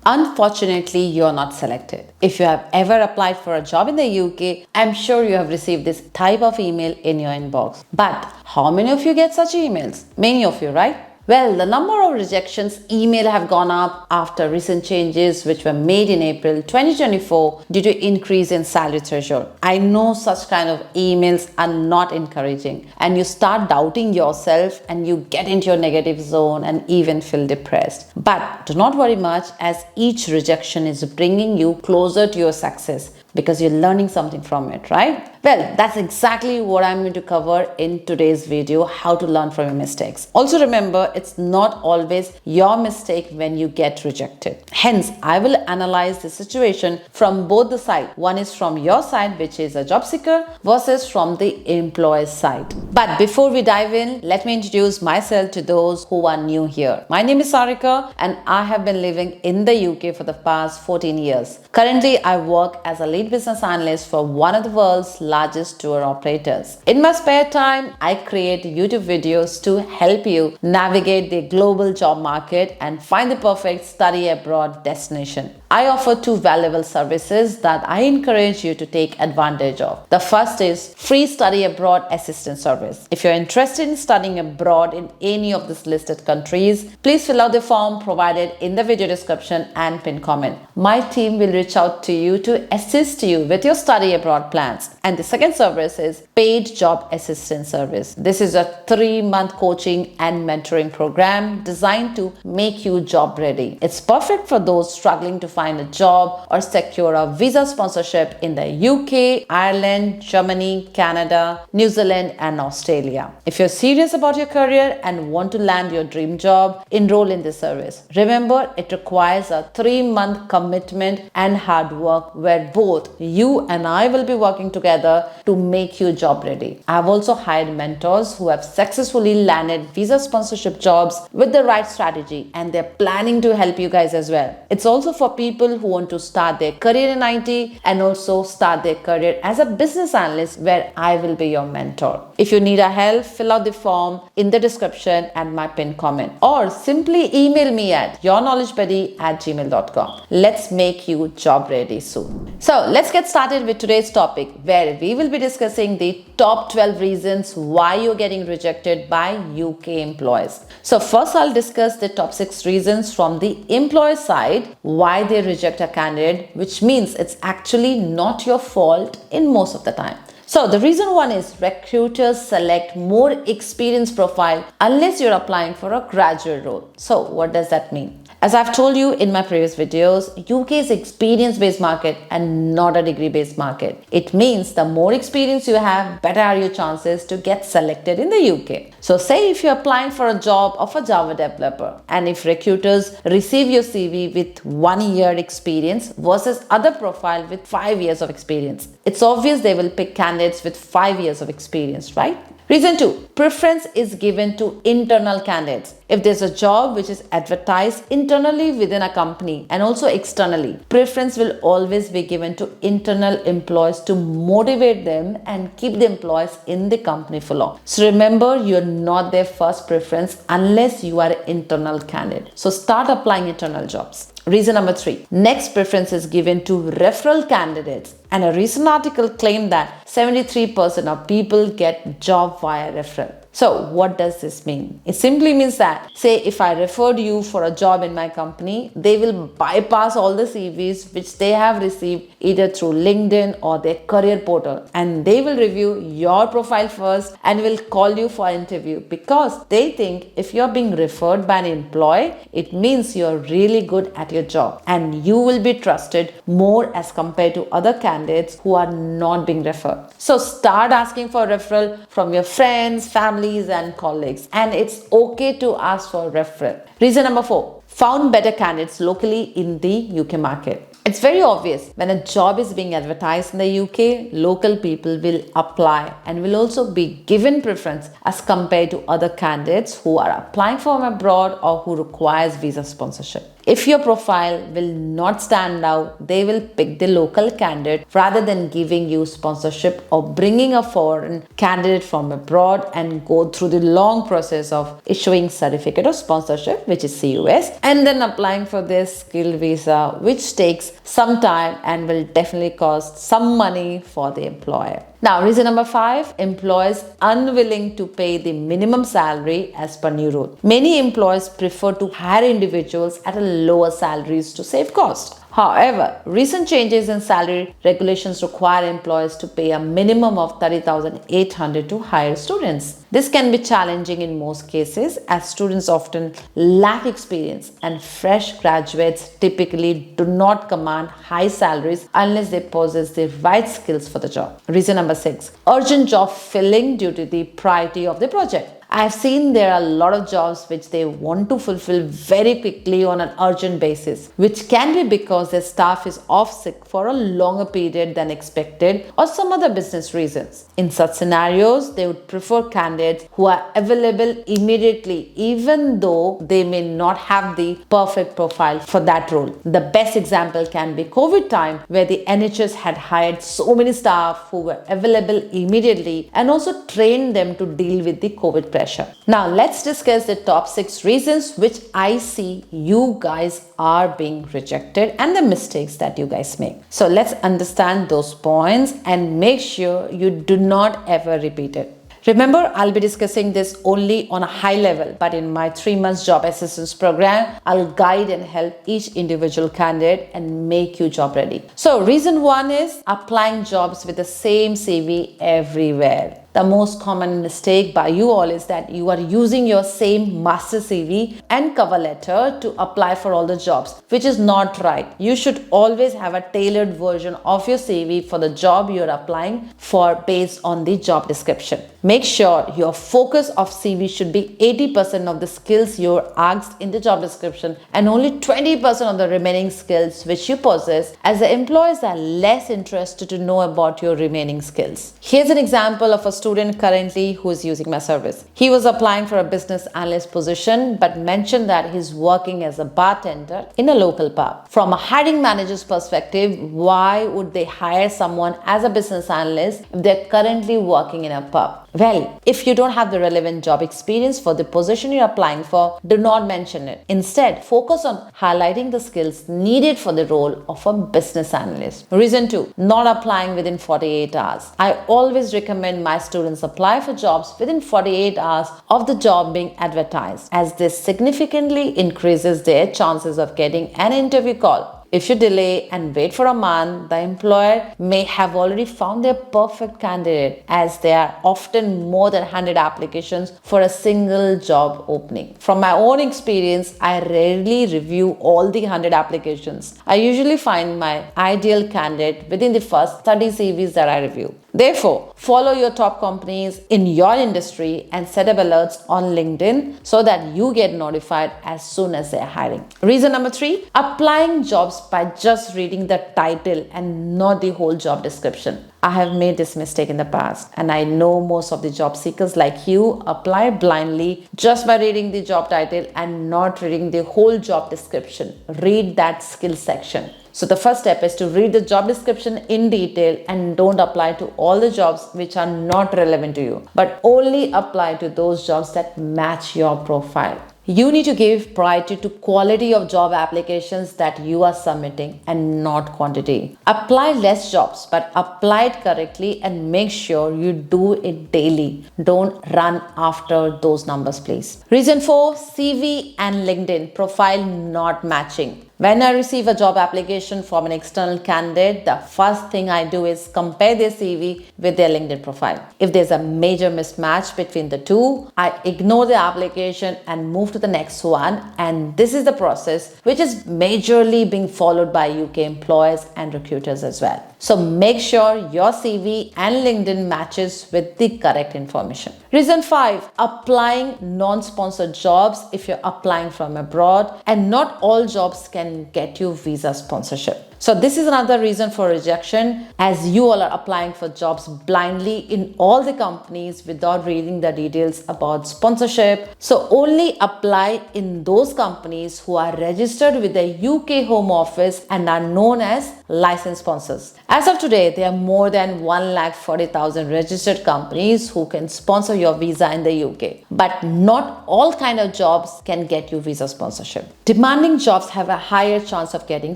Unfortunately, you're not selected. If you have ever applied for a job in the UK, I'm sure you have received this type of email in your inbox. But how many of you get such emails? Many of you, right? Well, the number of rejections email have gone up after recent changes which were made in April 2024 due to increase in salary threshold. I know such kind of emails are not encouraging and you start doubting yourself and you get into your negative zone and even feel depressed. But do not worry much as each rejection is bringing you closer to your success because you're learning something from it, right? Well, that's exactly what I'm going to cover in today's video, how to learn from your mistakes. Also remember, it's not always your mistake when you get rejected. Hence, I will analyze the situation from both the sides. One is from your side, which is a job seeker, versus from the employer's side. But before we dive in, let me introduce myself to those who are new here. My name is Sarika and I have been living in the UK for the past 14 years. Currently, I work as a lead business analyst for one of the world's largest tour operators. In my spare time, I create YouTube videos to help you navigate the global job market and find the perfect study abroad destination. I offer two valuable services that I encourage you to take advantage of. The first is free study abroad assistance service. If you're interested in studying abroad in any of these listed countries, please fill out the form provided in the video description and pin comment. My team will reach out to you to assist you with your study abroad plans. And the second service is paid job assistance service. This is a 3-month coaching and mentoring program designed to make you job ready. It's perfect for those struggling to find a job or secure a visa sponsorship in the UK, Ireland, Germany, Canada, New Zealand, and Australia. If you're serious about your career and want to land your dream job, enroll in this service. Remember, it requires a 3-month commitment and hard work where both you and I will be working together to make you job ready. I've also hired mentors who have successfully landed visa sponsorship jobs with the right strategy and they're planning to help you guys as well. It's also for people who want to start their career in IT and also start their career as a business analyst where I will be your mentor. If you need a help, fill out the form in the description and my pinned comment or simply email me at yourknowledgebuddy@gmail.com. Let's make you job ready soon. So let's get started with today's topic where we will be discussing the top 12 reasons why you're getting rejected by UK employers. So first I'll discuss the top 6 reasons from the employer side why they reject a candidate, which means it's actually not your fault in most of the time. So the reason one is recruiters select more experienced profile unless you're applying for a graduate role. So what does that mean? As I've told you in my previous videos, UK is experience-based market and not a degree-based market. It means the more experience you have, better are your chances to get selected in the UK. So say if you're applying for a job of a Java developer and if recruiters receive your CV with 1 year experience versus other profile with 5 years of experience, it's obvious they will pick candidates with 5 years of experience, right? Reason 2, preference is given to internal candidates. If there's a job which is advertised internally within a company and also externally, preference will always be given to internal employees to motivate them and keep the employees in the company for long. So remember, you're not their first preference unless you are an internal candidate. So start applying internal jobs. Reason number 3, next preference is given to referral candidates. And a recent article claimed that 73% of people get job via referral. So what does this mean? It simply means that, say if I referred you for a job in my company, they will bypass all the CVs which they have received either through LinkedIn or their career portal, and they will review your profile first and will call you for an interview because they think if you're being referred by an employee, it means you're really good at your job and you will be trusted more as compared to other candidates who are not being referred. So start asking for referral from your friends, families and colleagues, and it's okay to ask for referral. Reason number 4, found better candidates locally in the UK market. It's very obvious when a job is being advertised in the UK, local people will apply and will also be given preference as compared to other candidates who are applying from abroad or who requires visa sponsorship. If your profile will not stand out, they will pick the local candidate rather than giving you sponsorship or bringing a foreign candidate from abroad and go through the long process of issuing certificate of sponsorship, which is CUS, and then applying for this skilled visa, which takes some time and will definitely cost some money for the employer. Now, reason number 5, employers unwilling to pay the minimum salary as per new rule. Many employers prefer to hire individuals at a lower salaries to save cost. However, recent changes in salary regulations require employers to pay a minimum of 30,800 to hire students. This can be challenging in most cases as students often lack experience and fresh graduates typically do not command high salaries unless they possess the right skills for the job. Reason number 6, urgent job filling due to the priority of the project. I have seen there are a lot of jobs which they want to fulfill very quickly on an urgent basis, which can be because their staff is off sick for a longer period than expected or some other business reasons. In such scenarios, they would prefer candidates who are available immediately, even though they may not have the perfect profile for that role. The best example can be COVID time, where the NHS had hired so many staff who were available immediately and also trained them to deal with the COVID pressure. Now let's discuss the top 6 reasons which I see you guys are being rejected and the mistakes that you guys make. So let's understand those points and make sure you do not ever repeat it. Remember, I'll be discussing this only on a high level, but in my 3 months job assistance program, I'll guide and help each individual candidate and make you job ready. So reason 1 is applying jobs with the same CV everywhere. The most common mistake by you all is that you are using your same master CV and cover letter to apply for all the jobs, which is not right. You should always have a tailored version of your CV for the job you're applying for based on the job description. Make sure your focus of CV should be 80% of the skills you're asked in the job description and only 20% of the remaining skills which you possess, as the employers are less interested to know about your remaining skills. Here's an example of a student currently who is using my service. He was applying for a business analyst position but mentioned that he's working as a bartender in a local pub. From a hiring manager's perspective, why would they hire someone as a business analyst if they're currently working in a pub? Well, if you don't have the relevant job experience for the position you're applying for, do not mention it. Instead, focus on highlighting the skills needed for the role of a business analyst. Reason 2, not applying within 48 hours. I always recommend my students apply for jobs within 48 hours of the job being advertised, as this significantly increases their chances of getting an interview call. If you delay and wait for a month, the employer may have already found their perfect candidate, as there are often more than 100 applications for a single job opening. From my own experience, I rarely review all the 100 applications. I usually find my ideal candidate within the first 30 CVs that I review. Therefore, follow your top companies in your industry and set up alerts on LinkedIn so that you get notified as soon as they're hiring. Reason number 3, applying jobs by just reading the title and not the whole job description. I have made this mistake in the past, and I know most of the job seekers like you apply blindly just by reading the job title and not reading the whole job description. Read that skill section. So the first step is to read the job description in detail and don't apply to all the jobs which are not relevant to you, but only apply to those jobs that match your profile. You need to give priority to quality of job applications that you are submitting and not quantity. Apply less jobs, but apply it correctly and make sure you do it daily. Don't run after those numbers, please. Reason 4, CV and LinkedIn profile not matching. When I receive a job application from an external candidate, the first thing I do is compare their CV with their LinkedIn profile. If there's a major mismatch between the two, I ignore the application and move to the next one. And this is the process which is majorly being followed by UK employers and recruiters as well. So make sure your CV and LinkedIn matches with the correct information. Reason 5, applying non-sponsored jobs if you're applying from abroad, and not all jobs can get you visa sponsorship. So this is another reason for rejection, as you all are applying for jobs blindly in all the companies without reading the details about sponsorship. So only apply in those companies who are registered with the UK Home Office and are known as licensed sponsors. As of today, there are more than 140,000 registered companies who can sponsor your visa in the UK. But not all kind of jobs can get you visa sponsorship. Demanding jobs have a higher chance of getting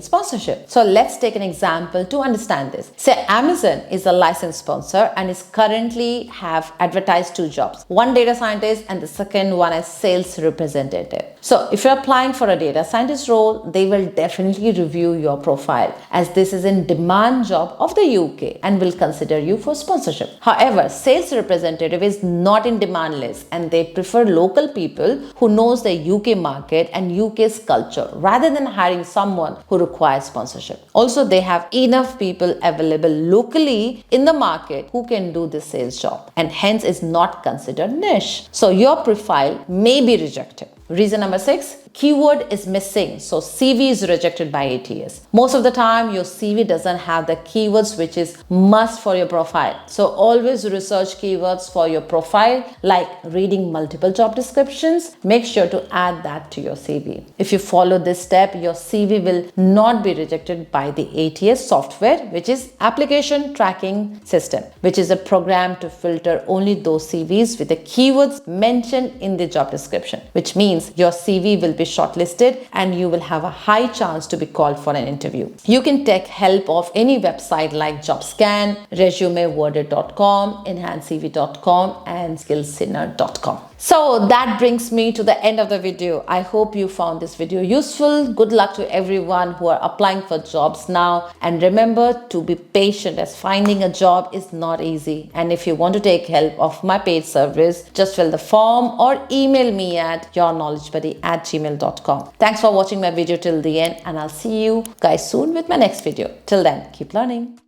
sponsorship. So let's take an example to understand this. Say Amazon is a licensed sponsor and is currently have advertised 2 jobs. One data scientist and the second one as sales representative. So if you're applying for a data scientist role, they will definitely review your profile, as this is in demand job of the UK and will consider you for sponsorship. However, sales representative is not in demand list and they prefer local people who knows the UK market and UK's culture rather than hiring someone who requires sponsorship. Also, they have enough people available locally in the market who can do this sales job and hence is not considered niche. So your profile may be rejected. Reason number 6, keyword is missing. So CV is rejected by ATS. Most of the time your CV doesn't have the keywords which is must for your profile. So always research keywords for your profile, like reading multiple job descriptions. Make sure to add that to your CV. If you follow this step, your CV will not be rejected by the ATS software, which is application tracking system, which is a program to filter only those CVs with the keywords mentioned in the job description, which means your CV will be shortlisted and you will have a high chance to be called for an interview. You can take help of any website like JobScan, resumeworded.com, enhancedcv.com and skillsinner.com. So that brings me to the end of the video. I hope you found this video useful. Good luck to everyone who are applying for jobs now, and remember to be patient, as finding a job is not easy. And if you want to take help of my paid service, just fill the form or email me at yourknowledgebuddy@gmail.com. Thanks for watching my video till the end, and I'll see you guys soon with my next video. Till then, keep learning.